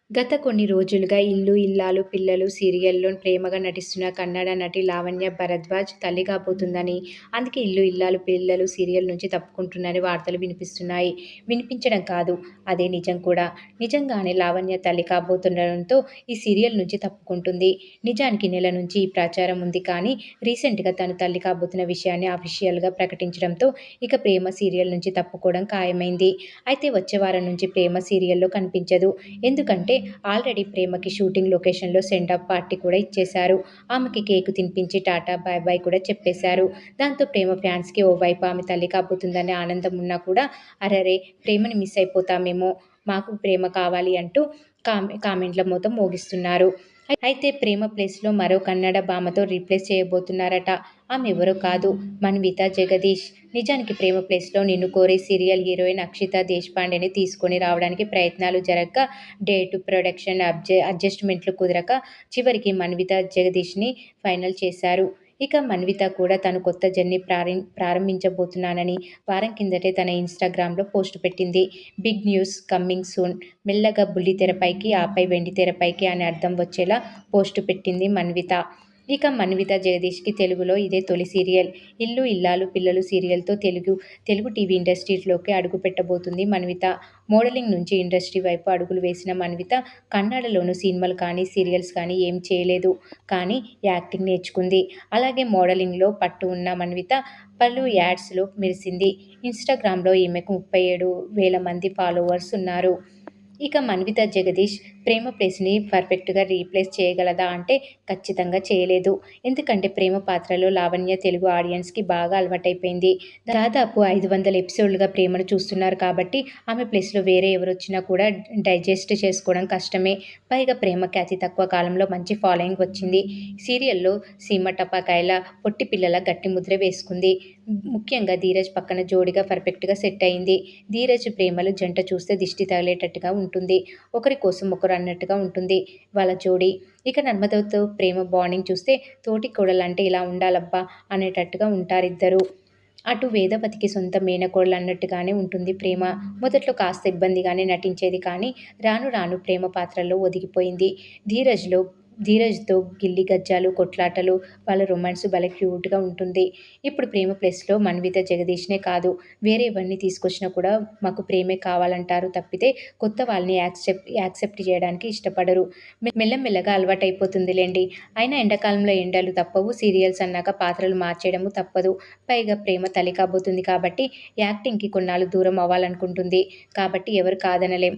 గత కొన్ని రోజులుగా 'ఇల్లు ఇల్లాలు పిల్లలు' సీరియల్‌లో ప్రేమగా నటిస్తున్న కన్నడ నటి లావణ్య భరద్వాజ్ తల్లి కాబోతుందని, అందుకే 'ఇల్లు ఇల్లాలు పిల్లలు' సీరియల్ నుంచి తప్పుకుంటుందని వార్తలు వినిపిస్తున్నాయి. వినిపించడం కాదు, అదే నిజం కూడా. నిజంగానే లావణ్య తల్లి కాబోతుండడంతో ఈ సీరియల్ నుంచి తప్పుకుంటుంది. నిజానికి నెల నుంచి ఈ ప్రచారం ఉంది కానీ, రీసెంట్‌గా తను తల్లి కాబోతున్న విషయాన్ని అఫీషియల్‌గా ప్రకటించడంతో ఇక 'ప్రేమ' సీరియల్ నుంచి తప్పుకోవడం ఖాయమైంది. అయితే వచ్చే వారం నుంచి 'ప్రేమ' సీరియల్‌లో కనిపించదు. ఎందుకంటే ఆల్రెడీ ప్రేమకి షూటింగ్ లొకేషన్‌లో సెండ్ ఆఫ్ పార్టీ కూడా ఇచ్చేశారు. ఆమెకి కేకు తినిపించి టాటా బాయ్ బాయ్ కూడా చెప్పేశారు. దాంతో ప్రేమ ఫ్యాన్స్‌కి ఓవైపు ఆమె తల్లి కాబోతుందనే ఆనందం ఉన్నా కూడా అరెరే! ప్రేమని మిస్ అయిపోతామేమో, మాకు ప్రేమ కావాలి అంటూ కామెంట్ల మోత మోగిస్తున్నారు. అయితే ప్రేమ ప్లేస్‌లో మరో కన్నడ భామతో రీప్లేస్ చేయబోతున్నారట. ఆమెవరో కాదు, మన్విత జగదీష్. నిజానికి 'ప్రేమ ప్లేస్‌లో నిన్ను కోరి' సీరియల్ హీరోయిన్ అక్షితా దేశ్పాండేని తీసుకొని రావడానికి ప్రయత్నాలు జరగ్గా డేట్, ప్రొడక్షన్ అడ్జస్ట్‌మెంట్లు కుదరక చివరికి మన్విత జగదీష్‌ని ఫైనల్ చేశారు. ఇక మన్విత కూడా తను కొత్త జర్నీ ప్రారంభించబోతున్నానని వారం కిందటే తన ఇన్‌స్టాగ్రామ్‌లో పోస్ట్ పెట్టింది. Big news coming soon. మెల్లగా బుల్లితెరపైకి, ఆపై వెండితెరపైకి అని అర్థం వచ్చేలా పోస్టు పెట్టింది మన్విత. ఇక మన్విత జగదీష్‌కి తెలుగులో ఇదే తొలి సీరియల్. 'ఇల్లు ఇల్లాలు పిల్లలు' సీరియల్‌తో తెలుగు టీవీ ఇండస్ట్రీలోకి అడుగుపెట్టబోతుంది మన్విత. మోడలింగ్ నుంచి ఇండస్ట్రీ వైపు అడుగులు వేసిన మన్విత కన్నడలోనూ సినిమాలు కానీ, సీరియల్స్ కానీ ఏం చేయలేదు. కానీ యాక్టింగ్ నేర్చుకుంది. అలాగే మోడలింగ్‌లో పట్టు ఉన్న మన్విత పలు యాడ్స్‌లో మెరిసింది. ఇన్‌స్టాగ్రామ్‌లో ఈమెకు 37,000 మంది ఫాలోవర్స్ ఉన్నారు. ఇక మన్విత జగదీష్ 'ప్రేమ ప్లేస్‌ని పర్ఫెక్ట్‌గా రీప్లేస్ చేయగలదా అంటే ఖచ్చితంగా చేయలేదు. ఎందుకంటే 'ప్రేమ' పాత్రలో లావణ్య తెలుగు ఆడియన్స్‌కి బాగా అలవాటైపోయింది. దాదాపు 500 ఎపిసోడ్లుగా 'ప్రేమ'ను చూస్తున్నారు కాబట్టి ఆమె ప్లేస్‌లో వేరే ఎవరొచ్చినా కూడా డైజెస్ట్ చేసుకోవడం కష్టమే. పైగా 'ప్రేమ'కి అతి తక్కువ కాలంలో మంచి ఫాలోయింగ్ వచ్చింది. సీరియల్‌లో సీమ టపాకాయల, పొట్టి పిల్లల గట్టి ముద్ర వేసుకుంది. ముఖ్యంగా ధీరజ్ పక్కన జోడీగా పర్ఫెక్ట్‌గా సెట్ అయింది. ధీరజ్, ప్రేమలు జంట చూస్తే దిష్టి తగిలేటట్టుగా ఉంటుంది. ఒకరి కోసం ఒకరు అన్నట్టుగా ఉంటుంది వాళ్ళ జోడీ. ఇక నర్మదతో ప్రేమ బాండింగ్ చూస్తే తోటి కోడలంటే ఇలా ఉండాలబ్బా అనేటట్టుగా ఉంటారిద్దరూ. అటు వేదవతికి సొంత మేనకోడలు అన్నట్టుగానే ఉంటుంది ప్రేమ. మొదట్లో కాస్త ఇబ్బందిగానే నటించేది కానీ రాను రాను ప్రేమ పాత్రలో ఒదిగిపోయింది. ధీరజ్‌తో గిల్లి గజ్జాలు, కొట్లాటలు, వాళ్ళ రొమాన్స్ భలే క్యూట్‌గా ఉంటుంది. ఇప్పుడు 'ప్రేమ ప్లస్‌లో' మన్విత జగదీష్‌నే కాదు, వేరే ఎవరిని తీసుకొచ్చినా కూడా మాకు ప్రేమే కావాలంటారు తప్పితే కొత్త వాళ్ళని యాక్సెప్ట్ చేయడానికి ఇష్టపడరు. మెల్లమెల్లగా అలవాటైపోతుందిలెండి. అయినా ఎండాకాలంలో ఎండలు తప్పవు, సీరియల్స్ అన్నాక పాత్రలు మార్చేయడమూ తప్పదు. పైగా ప్రేమ తల్లి కాబోతుంది కాబట్టి యాక్టింగ్‌కి కొన్నాళ్లు దూరం అవ్వాలనుకుంటుంది. కాబట్టి ఎవరు కాదనలేం.